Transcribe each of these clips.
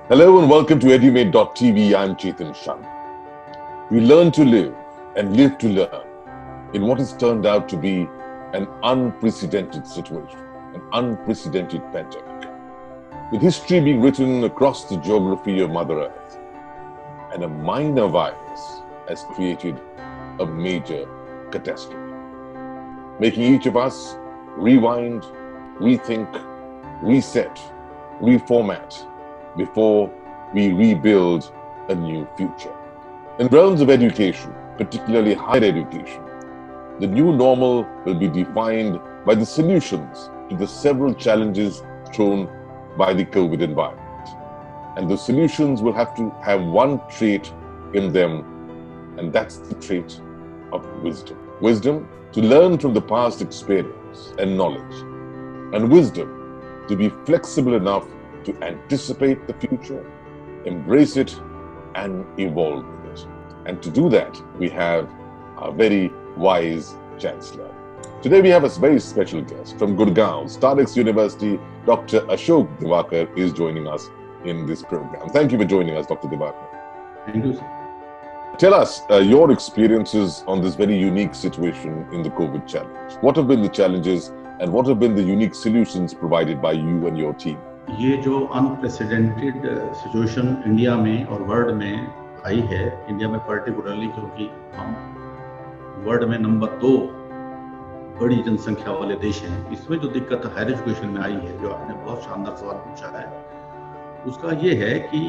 Hello and welcome to Edumate.tv. I'm Chetan Sharma. We learn to live and live to learn in what has turned out to be an unprecedented situation, an unprecedented pandemic, with history being written across the geography of Mother Earth. And a minor virus has created a major catastrophe, making each of us rewind, rethink, reset, reformat before we rebuild a new future. In realms of education, particularly higher education, the new normal will be defined by the solutions to the several challenges thrown by the COVID environment. And the solutions will have to have one trait in them, and that's the trait of wisdom. Wisdom to learn from the past experience and knowledge, and wisdom to be flexible enough to anticipate the future, embrace it, and evolve with it. And to do that, we have our very wise Chancellor. Today we have a very special guest from Gurgaon, StarX University. Dr. Ashok Divakar is joining us in this program. Thank you for joining us, Dr. Divakar. Thank you, sir. Tell us your experiences on this very unique situation in the COVID challenge. What have been the challenges and what have been the unique solutions provided by you and your team? ये जो unprecedented situation India में और world में आई है, India में particularly क्योंकि हम world में नंबर 2 बड़ी जनसंख्या वाले देश हैं, इसमें जो दिक्कत हायर एजुकेशन में आई है, जो आपने बहुत शानदार सवाल पूछा है, उसका ये है कि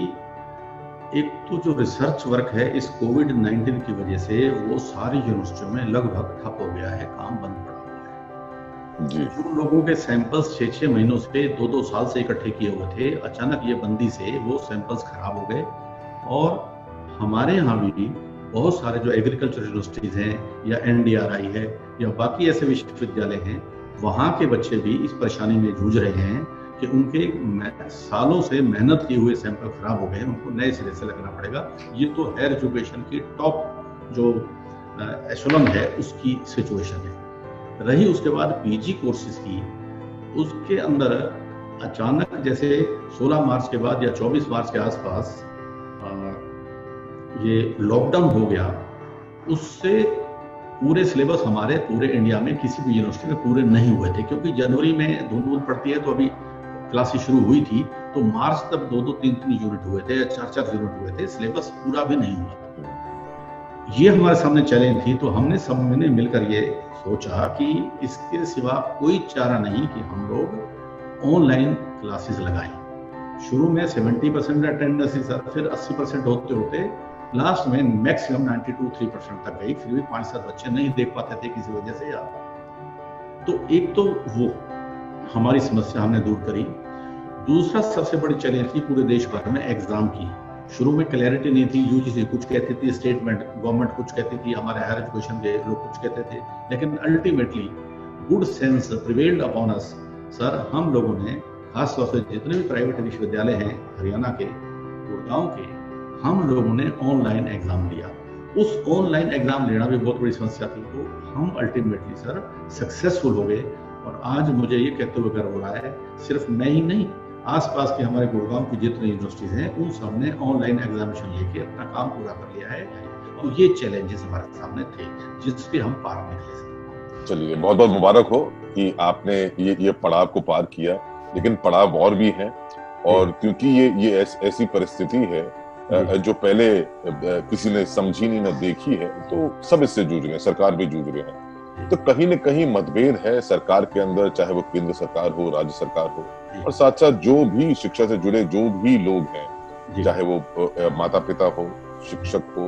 एक तो जो रिसर्च वर्क है इस कोविड-19 की वजह से वो सारी यूनिवर्सिटियों में लगभग ठप हो गया है, काम बंद पड़ा हुआ है। जो लोगों के सैंपल्स 6-6 महीनों से 2-2 साल से इकट्ठे किए हुए थे, अचानक ये बंदी से वो सैंपल्स खराब हो गए। और हमारे यहाँ भी बहुत सारे जो एग्रीकल्चर यूनिवर्सिटीज हैं या NDRI है या बाकी ऐसे विश्वविद्यालय हैं, वहाँ के बच्चे भी इस परेशानी में जूझ रहे हैं कि उनके सालों से मेहनत किए हुए सैंपल खराब हो गए हैं, उनको नए सिरे से लगना पड़ेगा। ये तो हायर एजुकेशन की टॉप जो एशेलोन है उसकी सिचुएशन है। रही उसके बाद पीजी कोर्सेज की, उसके अंदर अचानक जैसे 16 मार्च के बाद या 24 मार्च के आसपास ये लॉकडाउन हो गया, उससे पूरे सिलेबस हमारे पूरे इंडिया में किसी भी यूनिवर्सिटी में पूरे नहीं हुए थे, क्योंकि जनवरी में धूम पड़ती है तो अभी क्लासेस शुरू हुई थी, तो मार्च तक 2-2, 3-3 यूनिट हुए थे, 4-4 यूनिट हुए थे, सिलेबस पूरा भी नहीं हुआ था। ये हमारे सामने चैलेंज थी, तो हमने सब ने मिलकर ये सोचा कि इसके सिवा कोई चारा नहीं कि हम लोग ऑनलाइन क्लासेस लगाएं। शुरू में 70% अटेंडेंस थी सर, फिर 80% होते होते लास्ट में मैक्सिमम 92-3% तक गई, फिर भी 5-7 बच्चे नहीं देख पाते थे किसी वजह से यार। तो एक तो वो हमारी समस्या हमने दूर करी। दूसरा सबसे बड़ी चैलेंज थी पूरे देश भर में एग्जाम की। शुरू में क्लैरिटी नहीं थी, यूजीसी कुछ कहती थी, स्टेटमेंट गवर्नमेंट कुछ कहती थी, हमारे हायर एजुकेशन के लोग कुछ कहते थे, लेकिन ultimately good sense prevailed upon us. Sir, हम लोगों ने खासतौर से जितने भी प्राइवेट विश्वविद्यालय हैं हरियाणा के, गुड़गांव के, हम लोगों ने ऑनलाइन एग्जाम लिया। उस ऑनलाइन एग्जाम लेना भी बहुत बड़ी समस्या थी, तो हम अल्टीमेटली सर सक्सेसफुल हो गए। और आज मुझे ये कहते हुए गर्व हो रहा है, सिर्फ मैं ही नहीं, आसपास के हमारे गुड़गांव की जितनी यूनिवर्सिटीज हैं उन सब ने ऑनलाइन एग्जामिनेशन लेके अपना काम पूरा कर लिया है। और ये चैलेंजेस हमारे सामने थे जिसपे हम पार निकले। चलिए, बहुत बहुत मुबारक हो कि आपने ये पड़ाव को पार किया, लेकिन पड़ाव और भी हैं। और क्योंकि ये ऐसी परिस्थिति है जो पहले किसी ने समझी नहीं, न देखी है, तो सब इससे जूझ रहे हैं, सरकार भी जूझ रहे हैं। तो कहीं न कहीं मतभेद है सरकार के अंदर, चाहे वो केंद्र सरकार हो, राज्य सरकार हो, और साथ साथ जो भी शिक्षा से जुड़े जो भी लोग हैं, चाहे वो माता पिता हो, शिक्षक हो,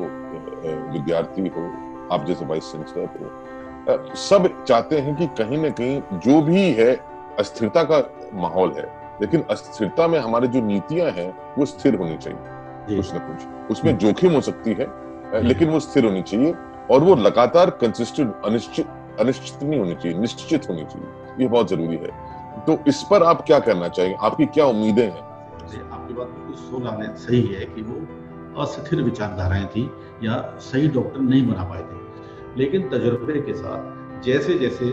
विद्यार्थी हो, आप जैसे वाइस चांसलर हो, सब चाहते हैं कि कहीं न कहीं जो भी है अस्थिरता का माहौल है, लेकिन अस्थिरता में हमारी जो नीतियां हैं वो स्थिर होनी चाहिए। कुछ न कुछ उसमें जोखिम हो सकती है, लेकिन वो स्थिर होनी चाहिए और वो लगातार कंसिस्टेंट, अनिश्चित नहीं होनी चाहिए, निश्चित होनी चाहिए। ये बहुत जरूरी है। तो इस पर आप क्या करना चाहेंगे, आपकी क्या उम्मीदें हैं? आपकी बात बिल्कुल 16 में सही है कि वो अस्थिर विचारधाराएं थी या सही डॉक्टर नहीं बना पाए थे, लेकिन तजुर्बे के साथ जैसे जैसे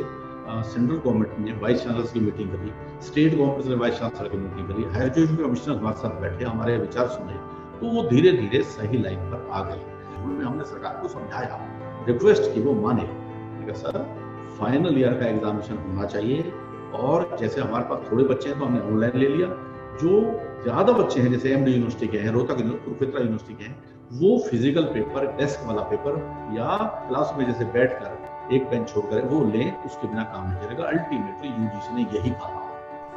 सेंट्रल गवर्नमेंट ने वाइस चांसलर की मीटिंग करी, स्टेट गवर्नमेंट ने वाइस चांसलर की मीटिंग करी, हायर एजुकेशन कमिश्नर हमारे साथ बैठे, हमारे विचार सुने, तो वो धीरे धीरे सही लाइन पर आ गए। हमने सरकार को समझाया, रिक्वेस्ट की, वो माने। सर फाइनल ईयर का एग्जामिनेशन होना चाहिए, और जैसे हमारे पास थोड़े बच्चे हैं तो हमने ऑनलाइन ले लिया, जो ज्यादा बच्चे हैं जैसे एमडी यूनिवर्सिटी के हैं, रोहतक कुरुक्षेत्र यूनिवर्सिटी के हैं, वो फिजिकल पेपर, डेस्क वाला पेपर या क्लास में जैसे बैठकर एक पेन छोड़कर वो लें, उसके बिना काम नहीं चलेगा। अल्टीमेटली यूजीसी ने यही कहा।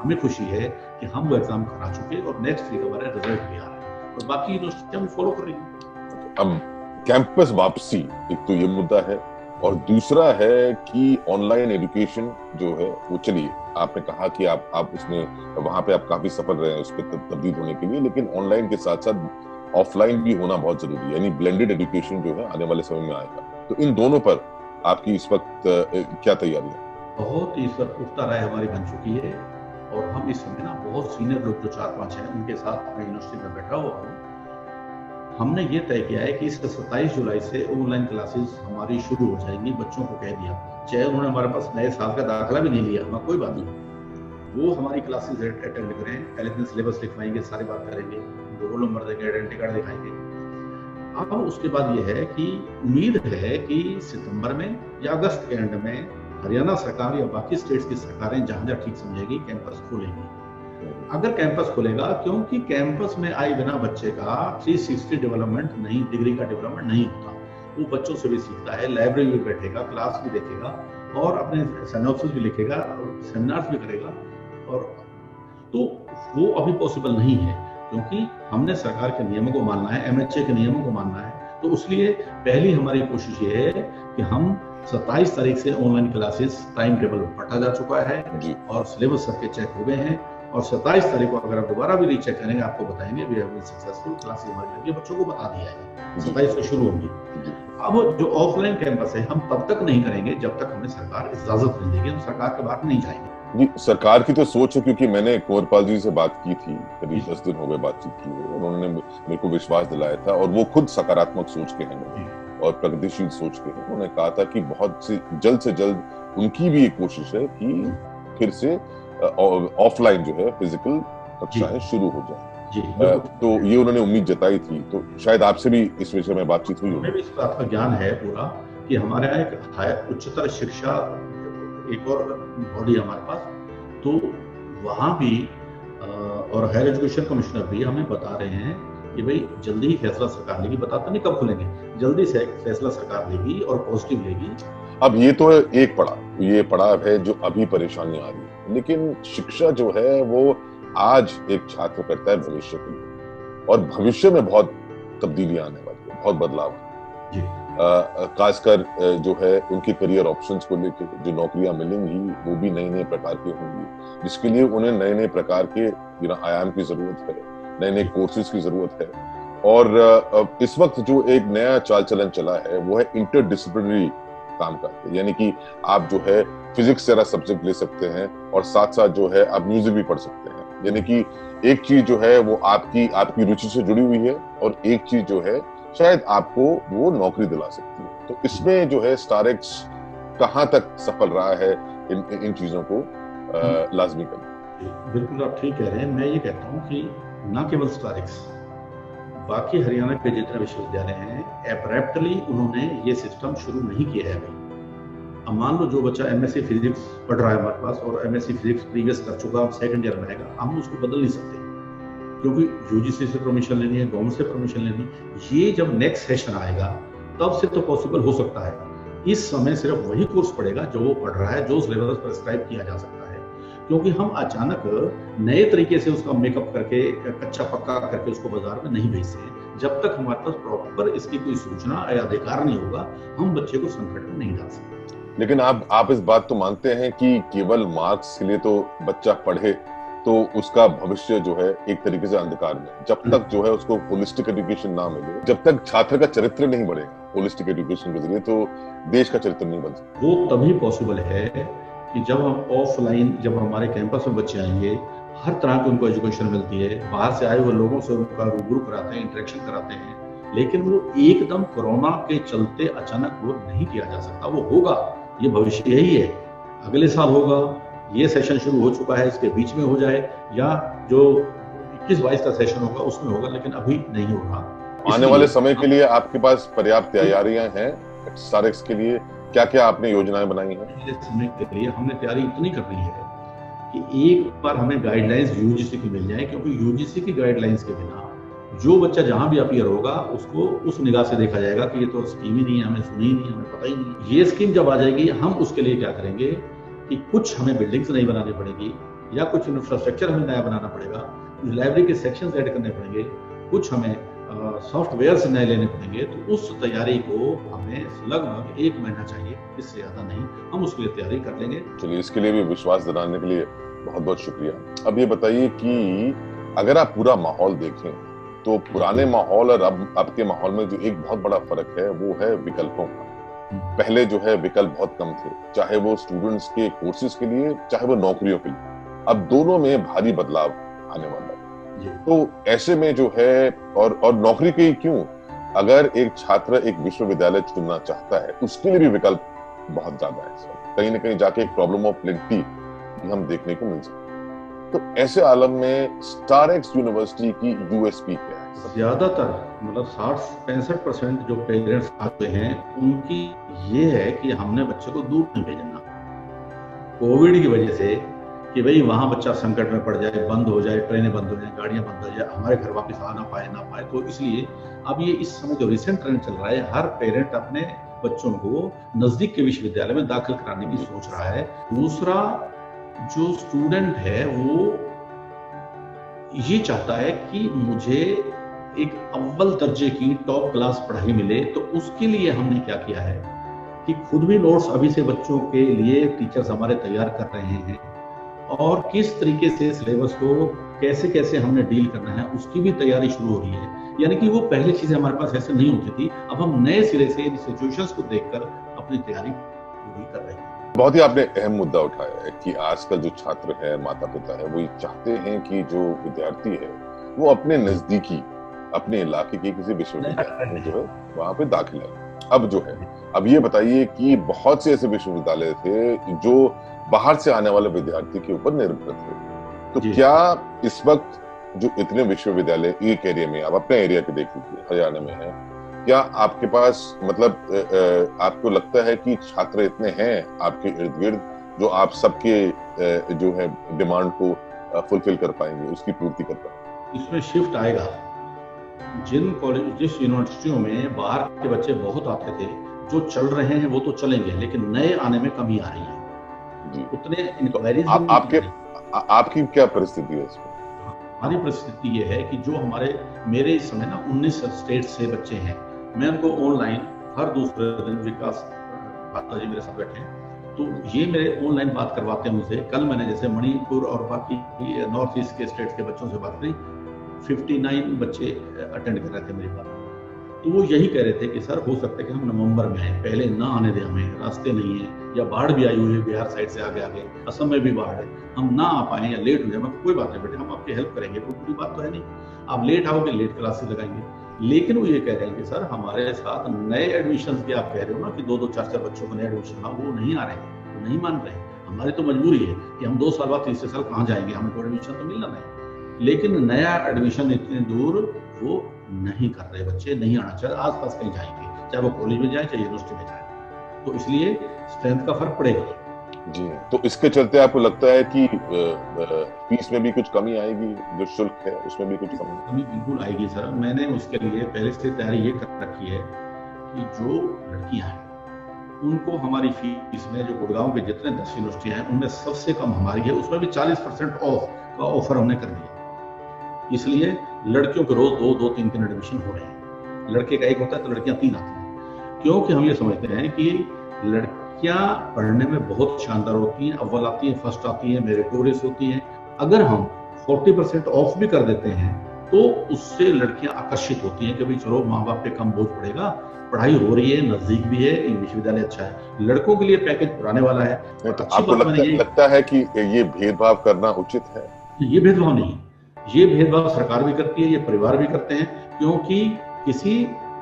हमें खुशी है कि हम वो एग्जाम करा चुके और नेक्स्ट वीक हमारे रिजल्ट भी आ रहा है और बाकी यूनिवर्सिटियां भी फॉलो कर रही हैं। अब कैंपस वापसी एक तो ये मुद्दा है, और दूसरा है कि ऑनलाइन एजुकेशन जो है वो, चलिए आपने कहा कि आप उसमें वहां पे आप काफी सफल रहे हैं उस पर तब्दील होने के लिए, लेकिन ऑनलाइन के साथ साथ ऑफलाइन भी होना बहुत जरूरी है, यानी ब्लेंडेड एजुकेशन जो है आने वाले समय में आएगा। तो इन दोनों पर आपकी इस वक्त क्या तैयारी है? बहुत ही इस वक्त पुख्ता राय हमारी बन चुकी है, और हम इस समय ना बहुत सीनियर लोग जो 4-5 हैं उनके साथ मैं यूनिवर्सिटी में बैठा हुआ हूँ। हमने ये तय किया है कि इस 27 जुलाई से ऑनलाइन क्लासेस हमारी शुरू हो जाएंगी। बच्चों को कह दिया, चाहे उन्होंने हमारे पास नए साल का दाखिला भी नहीं लिया, हमारा कोई बात नहीं, वो हमारी क्लासेस अटेंड करें। पहले दिन सिलेबस लिखवाएंगे, सारी बात करेंगे, रोल नंबर देंगे, आइडेंटिटी कार्ड दिखाएंगे। अब उसके बाद ये है कि उम्मीद है कि सितंबर में या अगस्त के एंड में हरियाणा सरकार या बाकी स्टेट्स की सरकारें जहां जहां ठीक समझेगी कैंपस खोलेंगी। अगर कैंपस खुलेगा, क्योंकि कैंपस में आए बिना बच्चे का 360 डेवलपमेंट नहीं, डिग्री का डेवलपमेंट नहीं होता। वो बच्चों से भी सीखता है, लाइब्रेरी में बैठेगा, क्लास भी देखेगा और अपने सिनॉप्सिस भी लिखेगा और सेमिनार्स भी करेगा, और तो वो अभी पॉसिबल नहीं है, क्योंकि हमने सरकार के नियमों को मानना है, एमएचए के नियमों को मानना है। तो उसलिए पहली हमारी कोशिश ये है कि हम 27 तारीख से ऑनलाइन क्लासेस टाइम टेबल पढ़ा जा चुका है और सिलेबस सबके चेक हो गए हैं, और 27 तारीख को अगर आप दोबारा भी रीचेक करेंगे आपको बताएंगे we have been successful, classes हमारी लगी, बच्चों को बता दिया है 27 से शुरू होंगी। अब जो ऑफलाइन कैंपस है हम तब तक नहीं करेंगे जब तक हमें सरकार इजाजत नहीं देगी, हम सरकार के बाहर नहीं जाएंगे। जी, सरकार की तो सोच है, क्योंकि मैंने कुंवरपाल जी से बात की थी, करीब 10 दिन हो गए बातचीत की हुए, उन्होंने मेरे को विश्वास दिलाया था, और वो खुद सकारात्मक सोच के हैं और प्रगतिशील सोच के हैं। उन्होंने कहा था कि बहुत से जल्द उनकी भी एक कोशिश है कि फिर से ऑफलाइन जो है फिजिकल कक्षाएं शुरू हो जाए। तो ये उन्होंने उम्मीद जताई थी, तो शायद आपसे भी इस विषय में बातचीत हुई होगी। इस बात का ज्ञान है पूरा कि हमारे यहाँ एक उच्चतर शिक्षा एक और बॉडी है हमारे पास, तो वहाँ भी और हायर एजुकेशन कमिश्नर भी हमें बता रहे हैं कि भाई जल्दी ही फैसला सरकार लेगी, बताते नहीं कब खुलेंगे, जल्दी से फैसला सरकार लेगी और पॉजिटिव लेगी। अब ये तो एक पड़ाव है जो अभी परेशानी आ रही है, लेकिन शिक्षा जो है वो आज एक छात्र करता है भविष्य के लिए, और भविष्य में बहुत तब्दीलियां आने वाली है, बहुत बदलाव है। खासकर जो है उनके करियर ऑप्शंस को लेकर, जो नौकरियां मिलेंगी वो भी नए प्रकार की होंगी, जिसके लिए उन्हें नए प्रकार के आयाम की जरूरत है, नए कोर्सेज की जरूरत है। और इस वक्त जो एक नया चाल चलन चला है वो है इंटरडिसिप्लिनरी काम करते हैं, यानी कि आप जो है फिजिक्स जरा सब्जेक्ट ले सकते हैं और साथ साथ जो है आप म्यूजिक भी पढ़ सकते हैं, यानी कि एक चीज जो है वो आपकी रुचि से जुड़ी हुई है और एक चीज जो है शायद आपको वो नौकरी दिला सकती है। तो इसमें जो है स्टारएक्स कहाँ तक सफल रहा है इन चीजों को लाजमी करना। बिल्कुल आप ठीक कह रहे हैं। मैं ये कहता हूँ कि न केवल स्टारएक्स, बाकी हरियाणा के जितने विश्वविद्यालय हैं एब्रप्टली उन्होंने ये सिस्टम शुरू नहीं किया है अभी। अब मान लो जो बच्चा एमएससी फिजिक्स पढ़ रहा है हमारे पास और एमएससी फिजिक्स प्रीवियस कर चुका, अब सेकंड ईयर में आएगा, हम उसको बदल नहीं सकते क्योंकि यूजीसी से परमिशन लेनी है, गवर्नमेंट से परमिशन लेनी। ये जब नेक्स्ट सेशन आएगा तब से तो पॉसिबल हो सकता है। इस समय सिर्फ वही कोर्स पढ़ेगा जो वो पढ़ रहा है, जो सिलेबस प्रिस्क्राइब किया जा सकता है, क्योंकि हम अचानक नए तरीके से उसका मेकअप करके कच्चा पक्का करके उसको बाजार में नहीं भेजते हैं। जब तक हमारे पास प्रॉपर इसकी कोई सूचना या अधिकार नहीं होगा हम बच्चे को संकट में नहीं डाल सकते। लेकिन आप इस बात तो मानते हैं कि केवल मार्क्स के लिए तो बच्चा पढ़े तो उसका भविष्य जो है एक तरीके से अंधकार में, जब तक जो है उसको होलिस्टिक एजुकेशन ना मिले, जब तक छात्र का चरित्र नहीं बढ़ेगा होलिस्टिक एजुकेशन के जरिए, तो देश का चरित्र नहीं बन सकता। वो तभी पॉसिबल है कि जब हम ऑफलाइन, जब हमारे कैंपस में बच्चे आएंगे, हर तरह की उनको एजुकेशन मिलती है, बाहर से आए हुए लोगों से उनका रूबरू कराते हैं, इंटरेक्शन कराते हैं, लेकिन वो एकदम कोरोना के चलते अचानक वो नहीं किया जा सकता। वो होगा, ये भविष्य यही है। अगले साल होगा, ये सेशन शुरू हो चुका है, इसके बीच में हो जाए, या जो 21-22 का सेशन होगा उसमें होगा, लेकिन अभी नहीं हो रहा। आने वाले समय के लिए आपके पास पर्याप्त तैयारियां हैं SRX के लिए? क्या क्या आपने योजनाएं बनाई हैं? अगले समय के लिए हमने तैयारी इतनी करनी है कि एक बार हमें गाइडलाइंस यूजीसी की मिल जाए, क्योंकि यूजीसी की गाइडलाइंस के बिना जो बच्चा जहां भी अपीयर होगा उसको उस निगाह से देखा जाएगा कि ये तो स्कीम ही नहीं है, हमें सुनी ही नहीं, हमें पता ही नहीं। ये स्कीम जब आ जाएगी, हम उसके लिए क्या करेंगे कि कुछ हमें बिल्डिंग्स नहीं बनानी पड़ेगी, या कुछ इंफ्रास्ट्रक्चर हमें नया बनाना पड़ेगा, कुछ लाइब्रेरी के सेक्शंस ऐड करने पड़ेंगे, कुछ हमें सॉफ्टवेयर से नए लेने पड़ेंगे। तो उस तैयारी को हमें लगभग 1 महीना चाहिए, इससे ज्यादा नहीं। हम उसके लिए तैयारी कर लेंगे। चलिए, इसके लिए भी विश्वास दिलाने के लिए बहुत बहुत शुक्रिया। अब ये बताइए कि अगर आप पूरा माहौल देखें तो पुराने माहौल और अब के माहौल में जो एक बहुत बड़ा फर्क है वो है विकल्पों का। पहले जो है विकल्प बहुत कम थे, चाहे वो स्टूडेंट्स के कोर्सेज के लिए, चाहे वो नौकरियों के लिए। अब दोनों में भारी बदलाव आने वाला है। तो ऐसे में जो है, और नौकरी के ही क्यों, अगर एक छात्र एक विश्वविद्यालय चुनना चाहता है उसके लिए भी विकल्प बहुत ज्यादा है। कहीं ना कहीं जाके एक प्रॉब्लम ऑफ प्लेंटी हम देखने को मिल सकता है। तो ऐसे आलम में StarX यूनिवर्सिटी की USP क्या है? ज्यादातर मतलब 60-65% जो पेरेंट्स आते हैं उनकी ये है कि हमने बच्चे को दूर नहीं भेजना, कोविड की वजह से, कि भाई वहां बच्चा संकट में पड़ जाए, बंद हो जाए, ट्रेनें बंद हो जाए, गाड़ियां बंद हो जाए, हमारे घर वापस आ ना पाए। तो इसलिए अब ये इस समय जो रिसेंट ट्रेंड चल रहा है, हर पेरेंट अपने बच्चों को नजदीक के विश्वविद्यालय में दाखिल कराने की सोच रहा है। दूसरा, जो स्टूडेंट है वो ये चाहता है कि मुझे एक अव्वल दर्जे की टॉप क्लास पढ़ाई मिले। तो उसके लिए हमने क्या किया है कि खुद भी नोट्स अभी से बच्चों के लिए टीचर्स हमारे तैयार कर रहे हैं, और किस तरीके से सिलेबस को कैसे कैसे हमने डील करना है उसकी भी तैयारी शुरू हो रही है। यानी कि वो पहले चीजें हमारे पास ऐसे नहीं होती थी, अब हम नए सिरे से इन सिचुएशंस को देखकर अपनी तैयारी पूरी कर रहे हैं। बहुत ही आपने अहम मुद्दा उठाया है कि आजकल जो छात्र है, माता पिता है, वो ये चाहते हैं कि जो विद्यार्थी है वो अपने नजदीकी, अपने इलाके के किसी विश्वविद्यालय में जो है वहां पे दाखिला ले। अब जो है, अब ये बताइए कि बहुत से ऐसे विश्वविद्यालय थे जो बाहर से आने वाले विद्यार्थी के ऊपर निर्भर थे। तो क्या इस वक्त जो इतने विश्वविद्यालय एक एरिया में, आप अपने एरिया के देख लीजिए, हरियाणा में है, क्या आपके पास मतलब आपको लगता है कि छात्र इतने हैं आपके इर्द गिर्द जो आप सबके जो है डिमांड को फुलफिल कर पाएंगे, उसकी पूर्ति कर पाएंगे? इसमें शिफ्ट आएगा। जिन कॉलेज, जिस यूनिवर्सिटियों में बाहर के बच्चे बहुत आते थे, जो चल रहे हैं वो तो चलेंगे, लेकिन नए आने में कमी आ रही है जी। उतने इंक्वायरीज आपकी क्या परिस्थिति है इसमें? हमारी परिस्थिति ये है कि जो मेरे इस समय ना 19 स्टेट से बच्चे हैं, मैं उनको ऑनलाइन हर दूसरे दिन, विकास भाता जी मेरे साथ बैठे हैं, तो ये मेरे ऑनलाइन बात करवाते हैं मुझसे। कल मैंने जैसे मणिपुर और बाकी नॉर्थ ईस्ट के स्टेट्स के बच्चों से बात करी, 59 बच्चे अटेंड कर रहे थे मेरी बात। तो वो यही कह रहे थे कि सर हो सकता है कि हम नवंबर में आए, पहले ना आने दें, हमें रास्ते नहीं है, या बाढ़ भी आई हुई है बिहार साइड से आगे, असम में भी बाढ़ है, हम ना आ पाए या लेट हो जाए। कोई बात नहीं बेटे, हम आपकी हेल्प करेंगे, कोई बुरी बात तो है नहीं, आप लेट आओगे लेट क्लासेस लगाएंगे। लेकिन वो ये कह रहे हैं कि सर हमारे साथ नए एडमिशन की, आप कह रहे हो ना कि 2-2, 4-4 बच्चों को नए एडमिशन, वो नहीं आ रहे हैं, वो नहीं मान रहे हैं। हमारी तो मजबूरी है कि हम 2 साल बाद, तीसरे साल कहाँ जाएंगे, हमें कोई एडमिशन तो मिलना नहीं। लेकिन नया एडमिशन इतने दूर वो नहीं कर रहे, बच्चे नहीं आना चाहते, आसपास कहीं जाएंगे, चाहे वो कॉलेज में जाए चाहे यूनिवर्सिटी में जाए। तो इसलिए स्ट्रेंथ का फर्क पड़ेगा जी। तो इसके चलते आपको लगता है कि फीस में भी कुछ कमी आएगी, जो शुल्क है उसमें भी कुछ कमी बिल्कुल आएगी सर। मैंने उसके लिए पहले से तैयारी ये कर रखी है कि जो लड़कियां हैं उनको हमारी फीस में, जो गुड़गांव के जितने 10 यूनिवर्सिटियां हैं उनमें सबसे कम हमारी है, उसमें भी 40% ऑफ का ऑफर हमने कर दिया। इसलिए लड़कियों के रोज 2-3 एडमिशन हो रहे हैं, लड़के का 1 होता है तो लड़कियां 3 आती हैं, क्योंकि हम ये समझते हैं कि लड़कियां पढ़ने में बहुत शानदार होती हैं, अव्वल आती हैं, फर्स्ट आती हैं, मेरिटोरियस होती हैं। अगर हम 40% ऑफ भी कर देते हैं तो उससे लड़कियां आकर्षित होती हैं कि भाई चलो माँ बाप पे कम बोझ पड़ेगा, पढ़ाई हो रही है, नजदीक भी है, विश्वविद्यालय अच्छा है। लड़कों के लिए पैकेज पुराने वाला है। तो आपको लगता है कि ये भेदभाव करना उचित है? ये भेदभाव नहीं, ये भेदभाव सरकार भी करती है, ये परिवार भी करते हैं, क्योंकि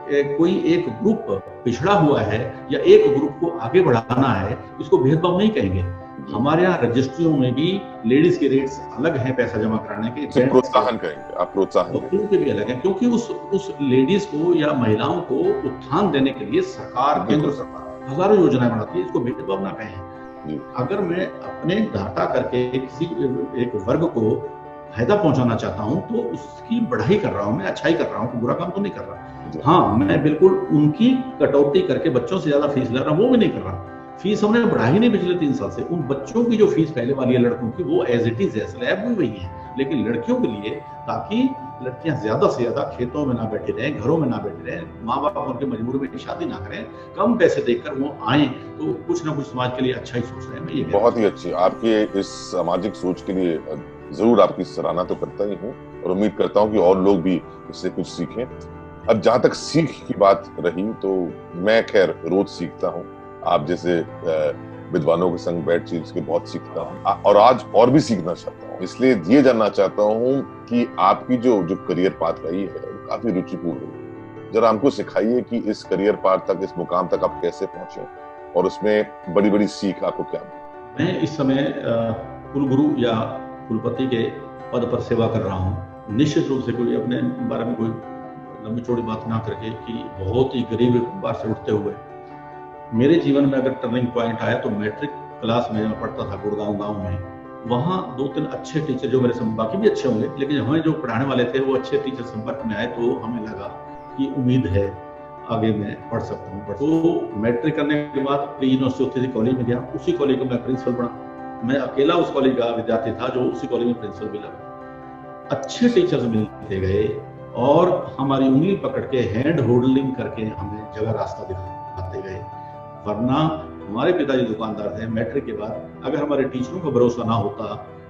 कोई एक ग्रुप पिछड़ा हुआ है या एक ग्रुप को आगे बढ़ाना है, इसको भेदभाव नहीं कहेंगे। हमारे यहाँ रजिस्ट्रियों में भी लेडीज के रेट्स अलग हैं पैसा जमा कराने के, प्रोत्साहन करेंगे आप, प्रोत्साहन के भी अलग है, क्योंकि उस लेडीज को या महिलाओं को उत्थान देने के लिए सरकार, केंद्र सरकार हजारों योजनाएं बनाती है, इसको भेदभाव ना कहें। अगर मैं अपने घाटा करके किसी एक वर्ग को फायदा पहुंचाना चाहता हूं तो उसकी बढ़ाई कर रहा हूं, मैं अच्छाई कर रहा हूं, बुरा काम तो नहीं कर रहा। हाँ, मैं बिल्कुल उनकी कटौती करके बच्चों से ज्यादा फीस ले रहा हूं, वो भी नहीं कर रहा। फीस हमने बढ़ाई नहीं पिछले 3 साल से। उन बच्चों की जो फीस पहले वाली है लड़कों की, वो एज इट इज है, स्लैब भी वही है, लेकिन लड़कियों के लिए, ताकि लड़कियां ज्यादा से ज्यादा खेतों में ना बैठी रहें, घरों में ना बैठी रहें, माँ बाप उनके मजबूरी में शादी ना करें, कम पैसे देकर वो आए तो कुछ ना कुछ समाज के लिए अच्छा ही सोच रहे हैं। मैं ये बहुत ही अच्छी आपकी इस सामाजिक सोच के लिए जरूर आपकी सराहना तो करता ही हूँ, और उम्मीद करता हूँ कि और लोग भी इससे कुछ सीखें। अब जहां तक सीख की बात रही, तो मैं खैर रोज सीखता हूँ, आप जैसे विद्वानों के संग बैठ चीज के बहुत सीखता हूँ, और आज और भी सीखना चाहता हूँ। इसलिए ये जानना चाहता हूँ कि आपकी जो करियर पाथ रही है काफी रुचिपूर्ण रही। जरा हमको सिखाइए कि इस करियर पाथ तक, इस मुकाम तक आप कैसे पहुंचे, और उसमें बड़ी बड़ी सीख आपको क्या मिली। मैं इस समय कुलगुरु या कुलपति के पद पर सेवा कर रहा हूँ। निश्चित रूप से कोई अपने बारे में कोई लंबी चौड़ी बात ना करके, कि बहुत ही गरीब परिवार से उठते हुए मेरे जीवन में अगर टर्निंग पॉइंट आया तो मैट्रिक क्लास में मैं पढ़ता था गुड़गांव गांव में। वहाँ 2-3 अच्छे टीचर, जो मेरे बाकी भी अच्छे होंगे, लेकिन हमें जो पढ़ाने वाले थे वो अच्छे टीचर संपर्क में आए, तो हमें लगा कि उम्मीद है आगे मैं पढ़ सकता हूँ। तो मैट्रिक करने के बाद प्री यूनिवर्सिटी होती थी, कॉलेज में गया, उसी कॉलेज का मैं प्रिंसिपल बना। मैं अकेला उस कॉलेज का विद्यार्थी था जो उसी कॉलेज में प्रिंसिपल भी लगा। अच्छे टीचर्स मिलते गए और हमारी उंगली पकड़ के, हैंड होल्डिंग करके हमें जगह रास्ता दिखाते गए। वरना हमारे पिताजी दुकानदार थे। मैट्रिक के बाद अगर हमारे टीचरों का भरोसा ना होता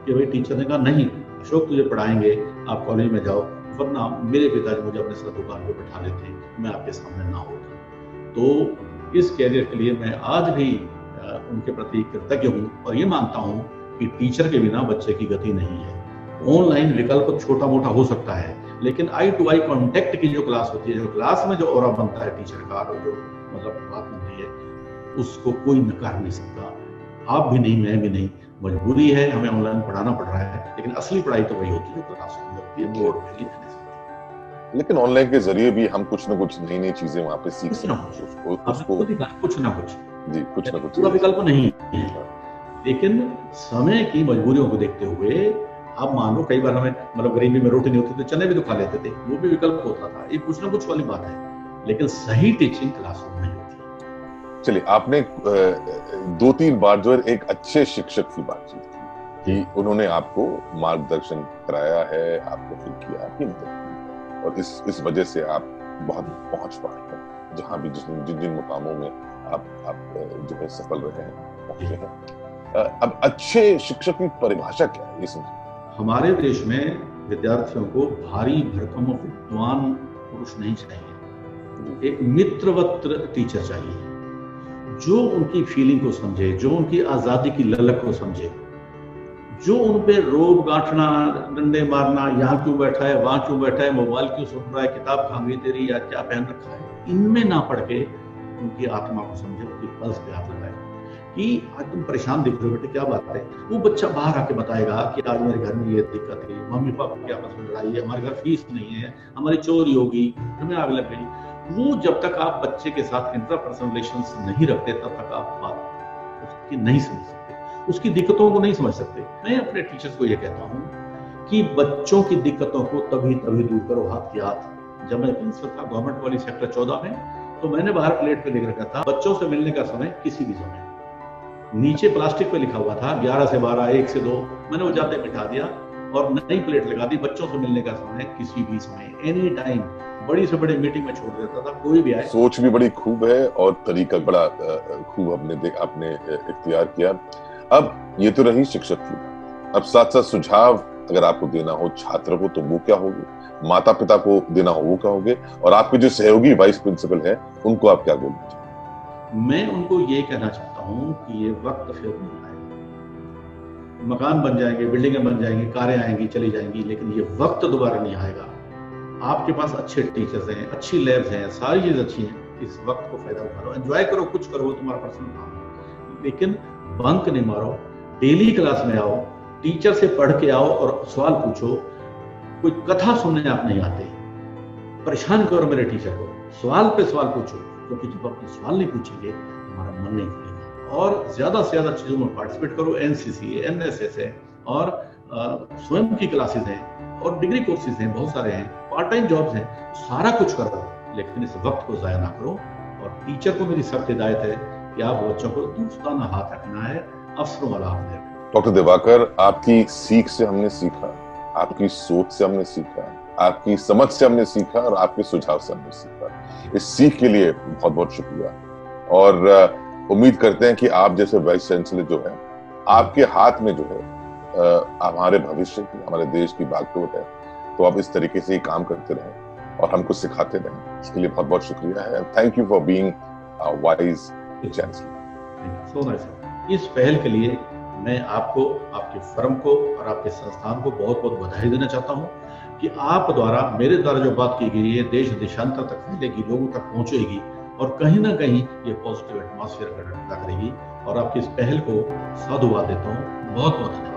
कि भाई टीचर ने कहा नहीं अशोक तुझे पढ़ाएंगे, आप कॉलेज में जाओ, वरना मेरे पिताजी मुझे अपने साथ दुकान पे बैठा लेते, मैं आपके सामने ना होता। तो इस कैरियर के लिए मैं आज भी उनके प्रति कृतज्ञ हूँ, और ये मानता हूँ कि टीचर के बिना बच्चे की गति नहीं है। ऑनलाइन विकल्प छोटा मोटा हो सकता है, लेकिन आई टू आई कॉन्टेक्ट की जो क्लास होती है, जो क्लास में जो ऑरा बनता है टीचर का, और जो मतलब बात बनती है, उसको कोई नकार नहीं सकता। आप भी नहीं, मैं भी नहीं। मजबूरी है, हमें ऑनलाइन पढ़ाना पड़ रहा है, लेकिन असली पढ़ाई तो वही होती है जो क्लास में होती है, बोर्ड में लिखने से। लेकिन ऑनलाइन के जरिए भी हम कुछ ना कुछ नई नई चीजें वहां पे सीख सकते हैं। कुछ ना कुछ जी, कुछ ना कुछ विकल्प नहीं है, लेकिन समय की मजबूरियों को देखते हुए, आप मान लो कई बार हमें मतलब गरीबी में रोटी नहीं होती तो चने भी तो खा लेते थे, वो भी विकल्प होता था। ये कुछ ना कुछ वाली बात है, लेकिन सही टीचिंग क्लासरूम में होती है। चलिए, आपने 2-3 बार जो है एक अच्छे शिक्षक की बात की कि उन्होंने आपको मार्गदर्शन कराया है, आपको फिर किया, आपकी मदद की, और इस वजह से आप बहुत पहुंच पाए हैं जहां भी जिन मुकामों में आप जो है सफल रहे हैं, पहुंचे हैं। अब अच्छे शिक्षक की परिभाषा क्या है, ये समझिए। हमारे देश में विद्यार्थियों को भारी भरकम विद्वान पुरुष नहीं चाहिए, एक मित्रवत टीचर चाहिए, जो उनकी फीलिंग को समझे, जो उनकी आजादी की ललक को समझे, जो उन पे रोब गांठना, डंडे मारना, यहाँ क्यों बैठा है, वहां क्यों बैठा है, मोबाइल क्यों सुन रहा है, किताब कहाँ गई तेरी, या क्या पहन रखा है, इनमें ना पढ़ के उनकी आत्मा को समझे, उनकी पल्स पे हाथ लगाए कि आज तुम परेशान दिख रहे हो बेटे, क्या बात है। वो बच्चा बाहर आके बताएगा कि आज मेरे घर में ये दिक्कत है, मम्मी पापा की आपस में लड़ाई है, हमारे घर फीस नहीं है, हमारी चोरी होगी, हमें आग लग गई। वो जब तक आप बच्चे के साथ इंटरपर्सनल रिलेशंस नहीं रखते, तब तक आप बात उसकी नहीं समझ सकते, उसकी दिक्कतों को नहीं समझ सकते। मैं अपने टीचर्स को ये कहता हूँ कि बच्चों की दिक्कतों को तभी दूर करो, हाथ की हाथ। जब मैं प्रिंसिपल था गवर्नमेंट वाली सेक्टर 14 में, तो मैंने बाहर प्लेट पे लिख रखा था बच्चों से मिलने का समय किसी भी समय। नीचे प्लास्टिक पे लिखा हुआ था 11 से 12, 1 से 2, मैंने वो जाते मिटा दिया और नई प्लेट लगा दी, बच्चों से मिलने का समय किसी भी समय, एनी टाइम। बड़ी से बड़ी मीटिंग में छोड़ देता था, कोई भी आए। सोच भी बड़ी खूब है और तरीका बड़ा खूब आपने इख्तियार किया। अब ये तो रही शिक्षक की बात, अब साथ साथ सुझाव अगर आपको देना हो छात्र को, तो वो क्या होगे, माता पिता को देना हो वो क्या होगे, और आपके जो सहयोगी वाइस प्रिंसिपल है उनको आप क्या बोलना चाहते हैं? मैं उनको ये कहना चाहता हूँ कि ये वक्त फिर नहीं आएगा। मकान बन जाएंगे, बिल्डिंगें बन जाएंगी, कारें आएंगी चली जाएंगी, लेकिन ये वक्त दोबारा नहीं आएगा। आपके पास अच्छे टीचर्स हैं, अच्छी लैब्स हैं, सारी चीज अच्छी हैं, इस वक्त को फायदा उठा लो, एंजॉय करो, कुछ करो, तुम्हारा पर्सनल काम है, लेकिन बंक नहीं मारो। डेली क्लास में आओ, टीचर से पढ़ के आओ और सवाल पूछो। कोई कथा सुनने आप नहीं आते, परेशान करो मेरे टीचर को, सवाल पे सवाल पूछो, क्योंकि जब अपने सवाल नहीं पूछेंगे हमारा मन नहीं खुलेगा। और ज्यादा से ज्यादा चीजों में पार्टिसिपेट करो। एनसीसी है, एनएसएस है, और स्वयं की क्लासेस हैं, और डिग्री कोर्सेज हैं, बहुत सारे हैं, पार्ट टाइम जॉब्स हैं, सारा कुछ करो, लेकिन इस वक्त को जाया ना करो। और टीचर को मेरी सख्त हिदायत है कि आप बच्चों को दोस्ताना हाथ रखना है, अफसरों वाला हाथ नहीं रखना। डॉक्टर दिवाकर, आपकी सीख से हमने सीखा, आपकी सोच से हमने सीखा, आपकी समझ से हमने सीखा, और आपके सुझाव से हमने सीखा। इस सीख के लिए बहुत बहुत शुक्रिया। और उम्मीद करते हैं कि आप जैसे वाइस चांसलर जो है, आपके हाथ में जो है हमारे भविष्य की, हमारे देश की बागडोर है, तो आप इस तरीके से ही काम करते रहें और हमको सिखाते रहें। इसके लिए बहुत बहुत शुक्रिया है। Thank you for being vice chancellor. So nice. इस पहल के लिए मैं आपको, आपके फर्म को और आपके संस्थान को बहुत बहुत बधाई देना चाहता हूं कि आप द्वारा, मेरे द्वारा जो बात की गई है देश देशांतर तक फैलेगी, लोगों तक पहुंचेगी, और कहीं ना कहीं ये पॉजिटिव एटमॉस्फेयर पैदा करेगी। और आपकी इस पहल को साधुवाद देता हूँ। बहुत बहुत धन्यवाद।